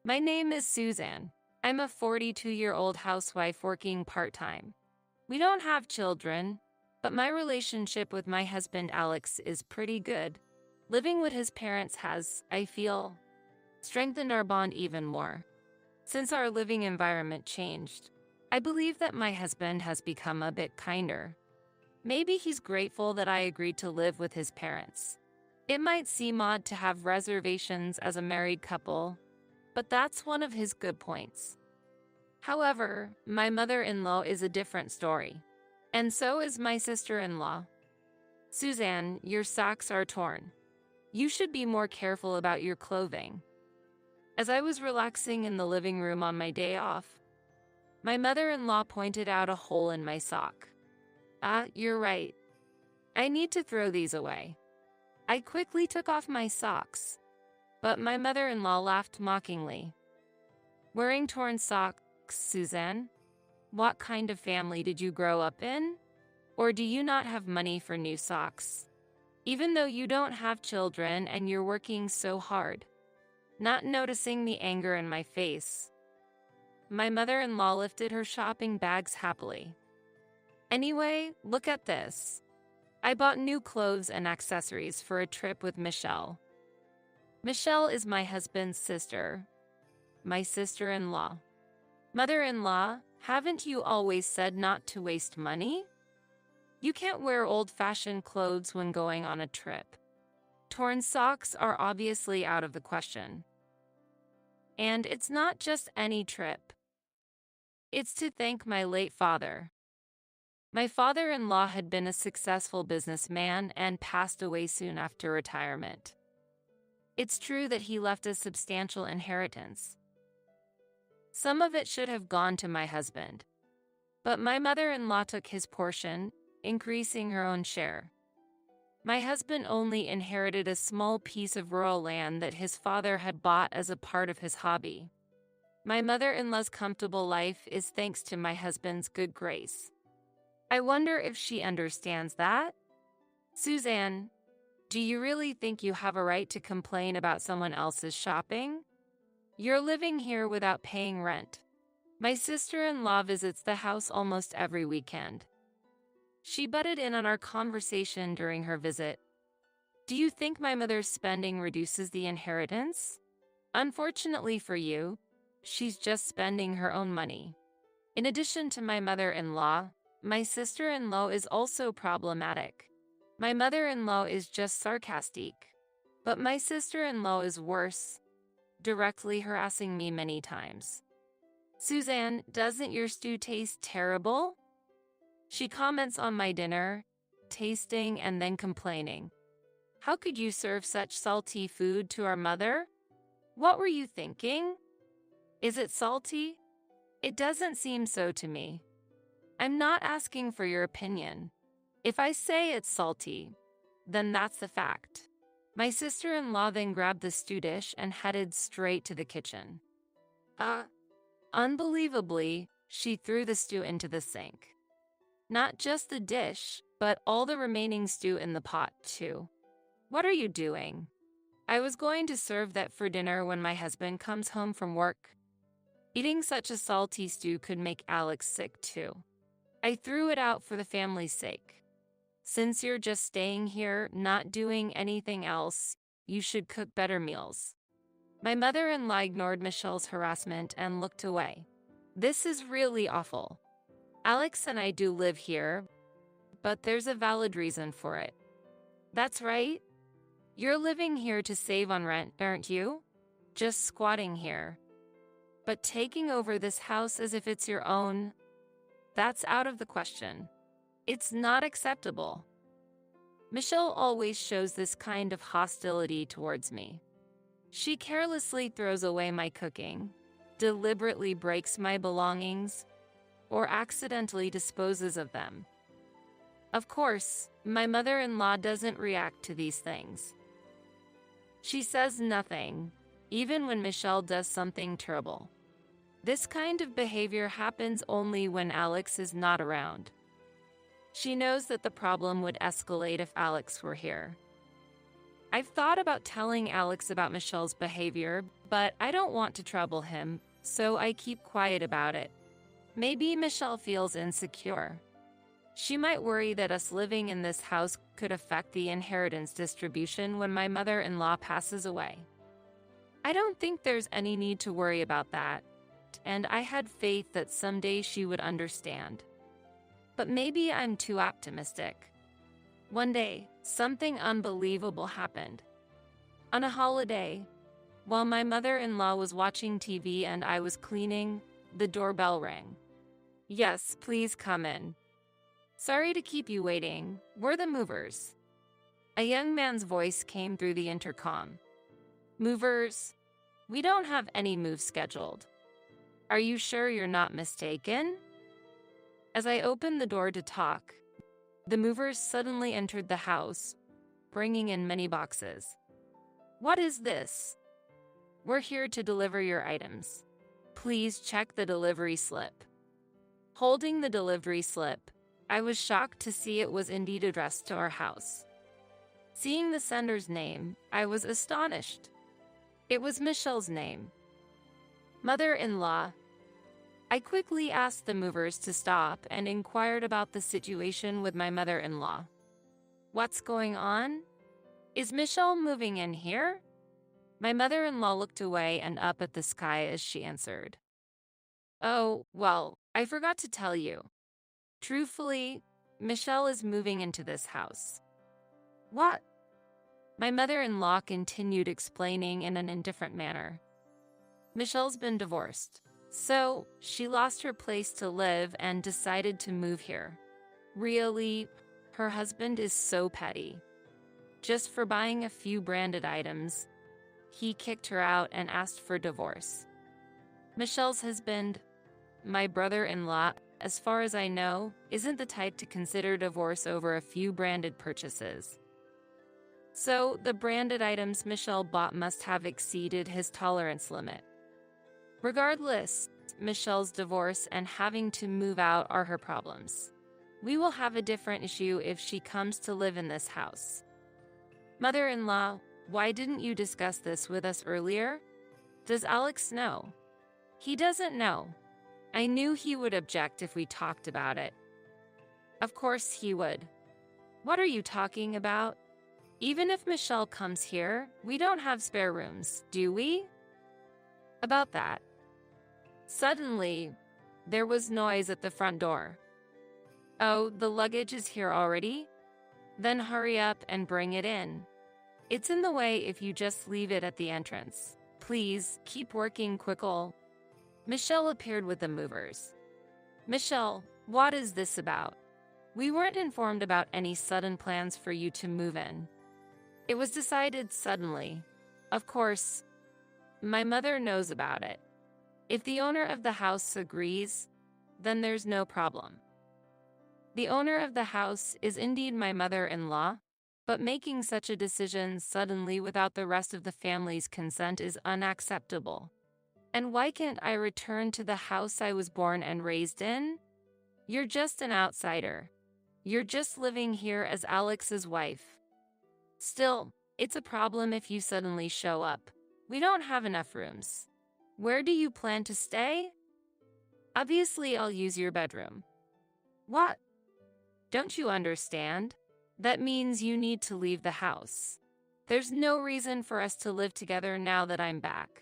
My name is Suzanne. I'm a 42-year-old housewife working part-time. We don't have children, but my relationship with my husband Alex is pretty good. Living with his parents has, I feel, strengthened our bond even more. Since our living environment changed, I believe that my husband has become a bit kinder. Maybe he's grateful that I agreed to live with his parents. It might seem odd to have reservations as a married couple, but that's one of his good points. However, my mother-in-law is a different story. And so is my sister-in-law. Suzanne, your socks are torn. You should be more careful about your clothing. As I was relaxing in the living room on my day off, my mother-in-law pointed out a hole in my sock. You're right. I need to throw these away. I quickly took off my socks, but my mother-in-law laughed mockingly. Wearing torn socks, Suzanne? What kind of family did you grow up in? Or do you not have money for new socks? Even though you don't have children and you're working so hard. Not noticing the anger in my face, my mother-in-law lifted her shopping bags happily. Anyway, look at this. I bought new clothes and accessories for a trip with Michelle. Michelle is my husband's sister, my sister-in-law. Mother-in-law, haven't you always said not to waste money? You can't wear old-fashioned clothes when going on a trip. Torn socks are obviously out of the question. And it's not just any trip. It's to thank my late father. My father-in-law had been a successful businessman and passed away soon after retirement. It's true that he left a substantial inheritance. Some of it should have gone to my husband, but my mother-in-law took his portion, increasing her own share. My husband only inherited a small piece of rural land that his father had bought as a part of his hobby. My mother-in-law's comfortable life is thanks to my husband's good grace. I wonder if she understands that? Suzanne, do you really think you have a right to complain about someone else's shopping? You're living here without paying rent. My sister-in-law visits the house almost every weekend. She butted in on our conversation during her visit. Do you think my mother's spending reduces the inheritance? Unfortunately for you, she's just spending her own money. In addition to my mother-in-law, my sister-in-law is also problematic. My mother-in-law is just sarcastic, but my sister-in-law is worse, directly harassing me many times. Suzanne, doesn't your stew taste terrible? She comments on my dinner, tasting and then complaining. How could you serve such salty food to our mother? What were you thinking? Is it salty? It doesn't seem so to me. I'm not asking for your opinion. If I say it's salty, then that's the fact. My sister-in-law then grabbed the stew dish and headed straight to the kitchen. Unbelievably, she threw the stew into the sink. Not just the dish, but all the remaining stew in the pot, too. What are you doing? I was going to serve that for dinner when my husband comes home from work. Eating such a salty stew could make Alex sick, too. I threw it out for the family's sake. Since you're just staying here, not doing anything else, you should cook better meals. My mother-in-law ignored Michelle's harassment and looked away. This is really awful. Alex and I do live here, but there's a valid reason for it. That's right. You're living here to save on rent, aren't you? Just squatting here. But taking over this house as if it's your own, that's out of the question. It's not acceptable. Michelle always shows this kind of hostility towards me. She carelessly throws away my cooking, deliberately breaks my belongings, or accidentally disposes of them. Of course, my mother-in-law doesn't react to these things. She says nothing, even when Michelle does something terrible. This kind of behavior happens only when Alex is not around. She knows that the problem would escalate if Alex were here. I've thought about telling Alex about Michelle's behavior, but I don't want to trouble him, so I keep quiet about it. Maybe Michelle feels insecure. She might worry that us living in this house could affect the inheritance distribution when my mother-in-law passes away. I don't think there's any need to worry about that, and I had faith that someday she would understand. But maybe I'm too optimistic. One day, something unbelievable happened. On a holiday, while my mother-in-law was watching TV and I was cleaning, the doorbell rang. "Yes, please come in." "Sorry to keep you waiting. We're the movers." A young man's voice came through the intercom. "Movers? We don't have any moves scheduled. Are you sure you're not mistaken?" As I opened the door to talk, the movers suddenly entered the house, bringing in many boxes. "What is this?" "We're here to deliver your items. Please check the delivery slip." Holding the delivery slip, I was shocked to see it was indeed addressed to our house. Seeing the sender's name, I was astonished. It was Michelle's name. "Mother-in-law." I quickly asked the movers to stop and inquired about the situation with my mother-in-law. "What's going on? Is Michelle moving in here?" My mother-in-law looked away and up at the sky as she answered. "Oh, well, I forgot to tell you. Truthfully, Michelle is moving into this house." "What?" My mother-in-law continued explaining in an indifferent manner. "Michelle's been divorced, so she lost her place to live and decided to move here. Really, her husband is so petty. Just for buying a few branded items, he kicked her out and asked for divorce. Michelle's husband, my brother-in-law, as far as I know, isn't the type to consider divorce over a few branded purchases. So the branded items Michelle bought must have exceeded his tolerance limit. Regardless, Michelle's divorce and having to move out are her problems. We will have a different issue if she comes to live in this house." "Mother-in-law, why didn't you discuss this with us earlier? Does Alex know?" "He doesn't know. I knew he would object if we talked about it." "Of course he would. What are you talking about? Even if Michelle comes here, we don't have spare rooms, do we?" "About that." Suddenly, there was noise at the front door. "Oh, the luggage is here already? Then hurry up and bring it in. It's in the way if you just leave it at the entrance. Please, keep working quickly." Michelle appeared with the movers. "Michelle, what is this about? We weren't informed about any sudden plans for you to move in. It was decided suddenly. Of course, my mother knows about it. If the owner of the house agrees, then there's no problem." The owner of the house is indeed my mother-in-law, but making such a decision suddenly without the rest of the family's consent is unacceptable. And why can't I return to the house I was born and raised in? You're just an outsider. You're just living here as Alex's wife. Still, it's a problem if you suddenly show up. We don't have enough rooms. Where do you plan to stay? Obviously, I'll use your bedroom. What? Don't you understand? That means you need to leave the house. There's no reason for us to live together now that I'm back.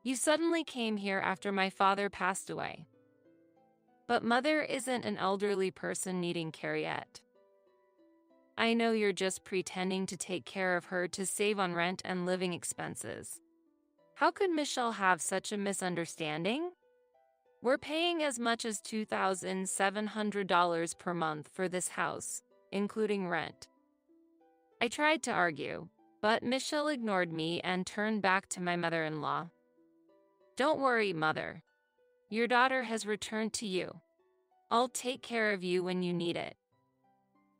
You suddenly came here after my father passed away. But Mother isn't an elderly person needing care yet. I know you're just pretending to take care of her to save on rent and living expenses. How could Michelle have such a misunderstanding? We're paying as much as $2,700 per month for this house, including rent. I tried to argue, but Michelle ignored me and turned back to my mother-in-law. Don't worry, Mother. Your daughter has returned to you. I'll take care of you when you need it.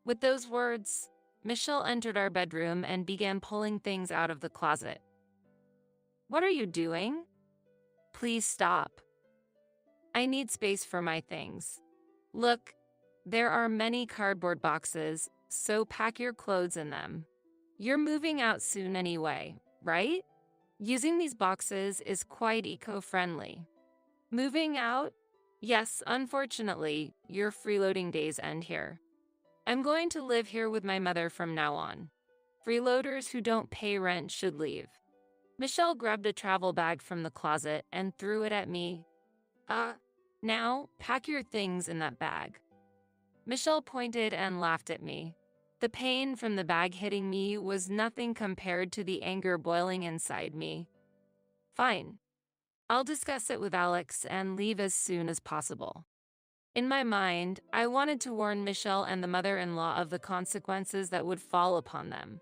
With those words, Michelle entered our bedroom and began pulling things out of the closet. What are you doing? Please stop. I need space for my things. Look, there are many cardboard boxes, so pack your clothes in them. You're moving out soon anyway, right? Using these boxes is quite eco-friendly. Moving out? Yes, unfortunately, your freeloading days end here. I'm going to live here with my mother from now on. Freeloaders who don't pay rent should leave. Michelle grabbed a travel bag from the closet and threw it at me. Now, pack your things in that bag. Michelle pointed and laughed at me. The pain from the bag hitting me was nothing compared to the anger boiling inside me. Fine. I'll discuss it with Alex and leave as soon as possible. In my mind, I wanted to warn Michelle and the mother-in-law of the consequences that would fall upon them.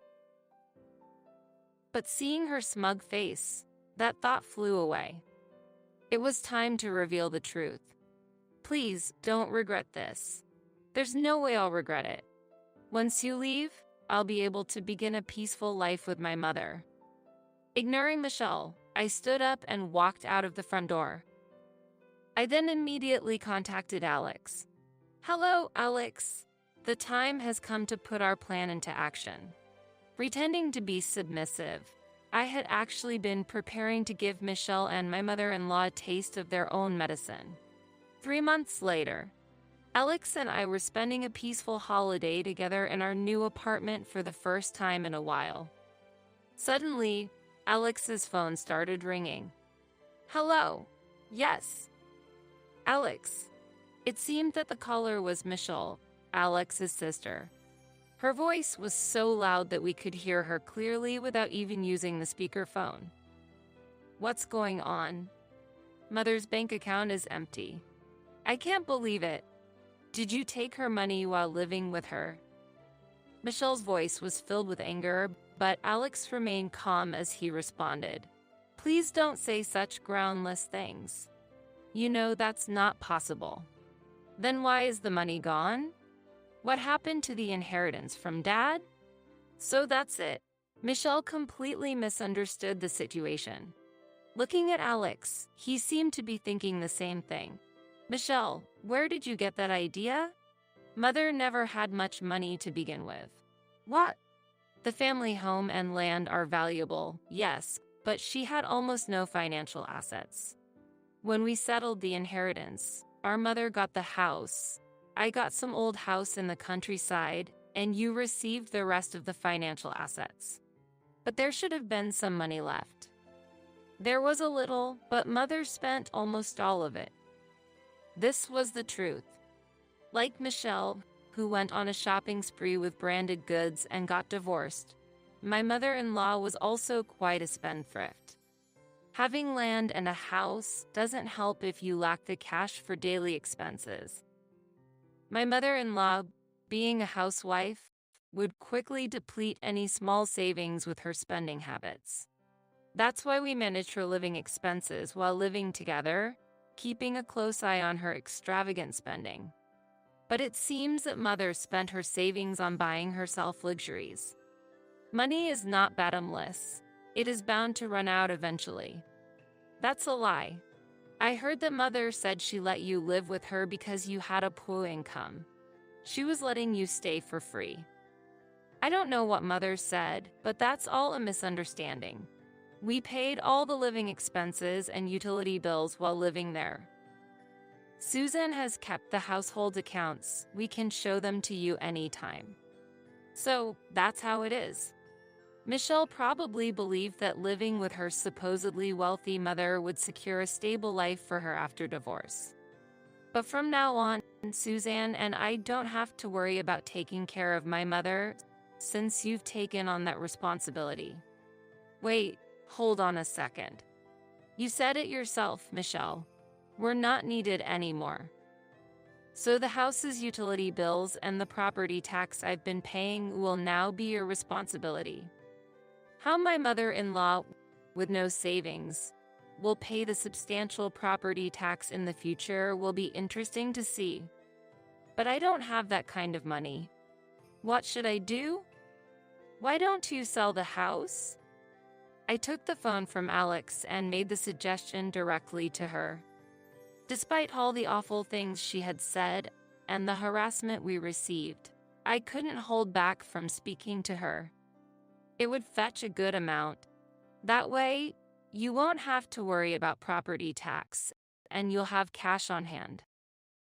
But seeing her smug face, that thought flew away. It was time to reveal the truth. Please, don't regret this. There's no way I'll regret it. Once you leave, I'll be able to begin a peaceful life with my mother. Ignoring Michelle, I stood up and walked out of the front door. I then immediately contacted Alex. Hello, Alex. The time has come to put our plan into action. Pretending to be submissive, I had actually been preparing to give Michelle and my mother-in-law a taste of their own medicine. 3 months later, Alex and I were spending a peaceful holiday together in our new apartment for the first time in a while. Suddenly, Alex's phone started ringing. Hello. Yes. Alex. It seemed that the caller was Michelle, Alex's sister. Her voice was so loud that we could hear her clearly without even using the speakerphone. What's going on? Mother's bank account is empty. I can't believe it. Did you take her money while living with her? Michelle's voice was filled with anger, but Alex remained calm as he responded. Please don't say such groundless things. You know that's not possible. Then why is the money gone? What happened to the inheritance from Dad? So that's it. Michelle completely misunderstood the situation. Looking at Alex, he seemed to be thinking the same thing. Michelle, where did you get that idea? Mother never had much money to begin with. What? The family home and land are valuable, yes, but she had almost no financial assets. When we settled the inheritance, our mother got the house. I got some old house in the countryside, and you received the rest of the financial assets. But there should have been some money left. There was a little, but Mother spent almost all of it. This was the truth. Like Michelle, who went on a shopping spree with branded goods and got divorced, my mother-in-law was also quite a spendthrift. Having land and a house doesn't help if you lack the cash for daily expenses. My mother-in-law, being a housewife, would quickly deplete any small savings with her spending habits. That's why we managed her living expenses while living together, keeping a close eye on her extravagant spending. But it seems that Mother spent her savings on buying herself luxuries. Money is not bottomless. It is bound to run out eventually. That's a lie. I heard that Mother said she let you live with her because you had a poor income. She was letting you stay for free. I don't know what Mother said, but that's all a misunderstanding. We paid all the living expenses and utility bills while living there. Susan has kept the household accounts. We can show them to you anytime. So that's how it is. Michelle probably believed that living with her supposedly wealthy mother would secure a stable life for her after divorce. But from now on, Suzanne and I don't have to worry about taking care of my mother since you've taken on that responsibility. Wait, hold on a second. You said it yourself, Michelle. We're not needed anymore. So the house's utility bills and the property tax I've been paying will now be your responsibility. How my mother-in-law, with no savings, will pay the substantial property tax in the future will be interesting to see. But I don't have that kind of money. What should I do? Why don't you sell the house? I took the phone from Alex and made the suggestion directly to her. Despite all the awful things she had said and the harassment we received, I couldn't hold back from speaking to her. It would fetch a good amount. That way, you won't have to worry about property tax, and you'll have cash on hand.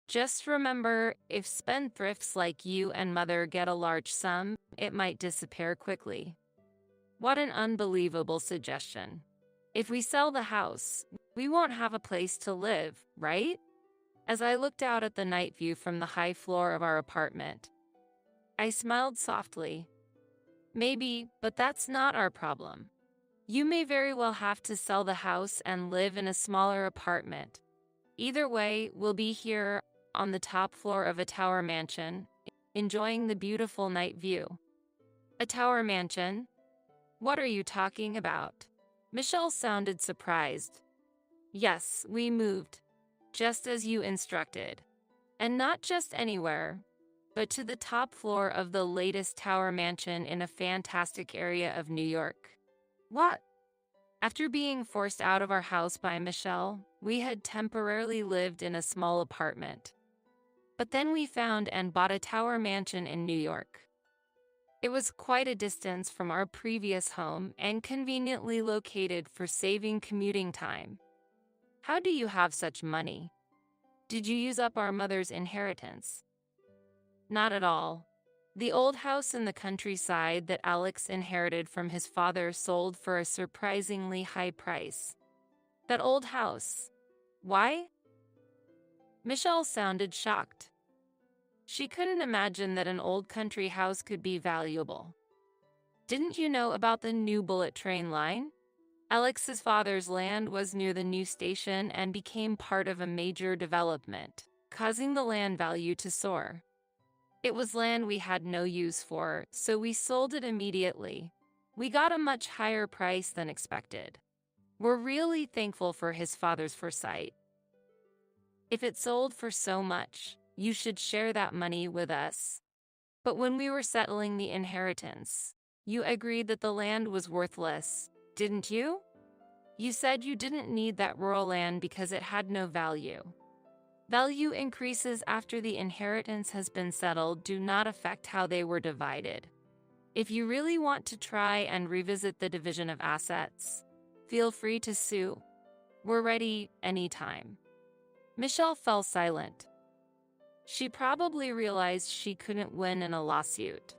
Just remember, if spendthrifts like you and Mother get a large sum, it might disappear quickly. What an unbelievable suggestion. If we sell the house, we won't have a place to live, right? As I looked out at the night view from the high floor of our apartment, I smiled softly. Maybe, but that's not our problem. You may very well have to sell the house and live in a smaller apartment. Either way, we'll be here on the top floor of a tower mansion, enjoying the beautiful night view. A tower mansion? What are you talking about? Michelle sounded surprised. Yes, we moved, just as you instructed. And not just anywhere, but to the top floor of the latest tower mansion in a fantastic area of New York. What? After being forced out of our house by Michelle, we had temporarily lived in a small apartment. But then we found and bought a tower mansion in New York. It was quite a distance from our previous home and conveniently located for saving commuting time. How do you have such money? Did you use up our mother's inheritance? Not at all. The old house in the countryside that Alex inherited from his father sold for a surprisingly high price. That old house. Why? Michelle sounded shocked. She couldn't imagine that an old country house could be valuable. Didn't you know about the new bullet train line? Alex's father's land was near the new station and became part of a major development, causing the land value to soar. It was land we had no use for, so we sold it immediately. We got a much higher price than expected. We're really thankful for his father's foresight. If it sold for so much, you should share that money with us. But when we were settling the inheritance, you agreed that the land was worthless, didn't you? You said you didn't need that rural land because it had no value. Value increases after the inheritance has been settled do not affect how they were divided. If you really want to try and revisit the division of assets, feel free to sue. We're ready anytime. Michelle fell silent. She probably realized she couldn't win in a lawsuit.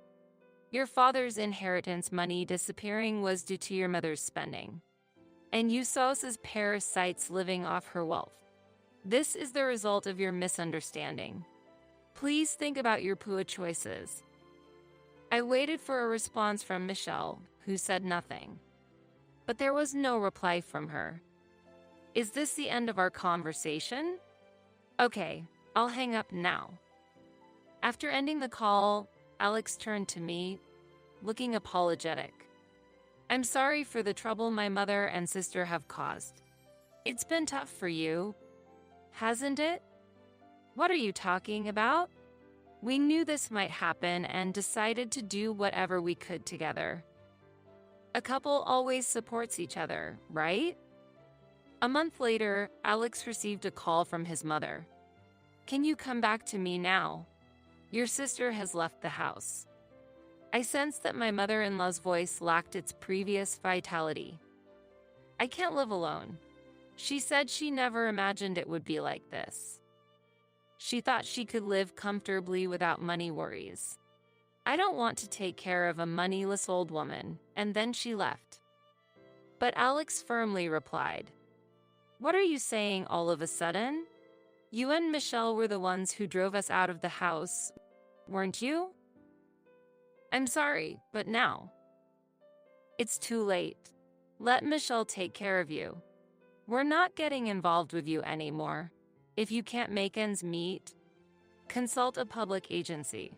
Your father's inheritance money disappearing was due to your mother's spending, and you saw us as parasites living off her wealth. This is the result of your misunderstanding. Please think about your poor choices. I waited for a response from Michelle, who said nothing. But there was no reply from her. Is this the end of our conversation? Okay, I'll hang up now. After ending the call, Alex turned to me, looking apologetic. I'm sorry for the trouble my mother and sister have caused. It's been tough for you, hasn't it? What are you talking about? We knew this might happen and decided to do whatever we could together. A couple always supports each other, right? A month later, Alex received a call from his mother. Can you come back to me now? Your sister has left the house. I sensed that my mother-in-law's voice lacked its previous vitality. I can't live alone. She said she never imagined it would be like this. She thought she could live comfortably without money worries. I don't want to take care of a moneyless old woman, and then she left. But Alex firmly replied, What are you saying all of a sudden? You and Michelle were the ones who drove us out of the house, weren't you? I'm sorry, but now. It's too late. Let Michelle take care of you. We're not getting involved with you anymore. If you can't make ends meet, consult a public agency.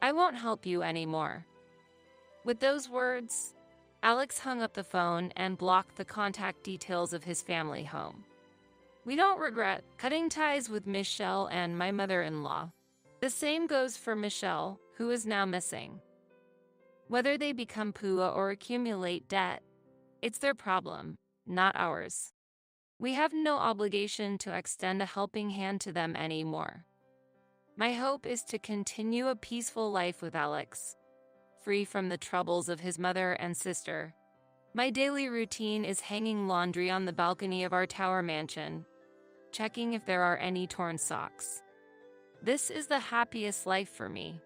I won't help you anymore. With those words, Alex hung up the phone and blocked the contact details of his family home. We don't regret cutting ties with Michelle and my mother-in-law. The same goes for Michelle, who is now missing. Whether they become PUA or accumulate debt, it's their problem, not ours. We have no obligation to extend a helping hand to them anymore. My hope is to continue a peaceful life with Alex. free from the troubles of his mother and sister. My daily routine is hanging laundry on the balcony of our tower mansion, checking if there are any torn socks. This is the happiest life for me.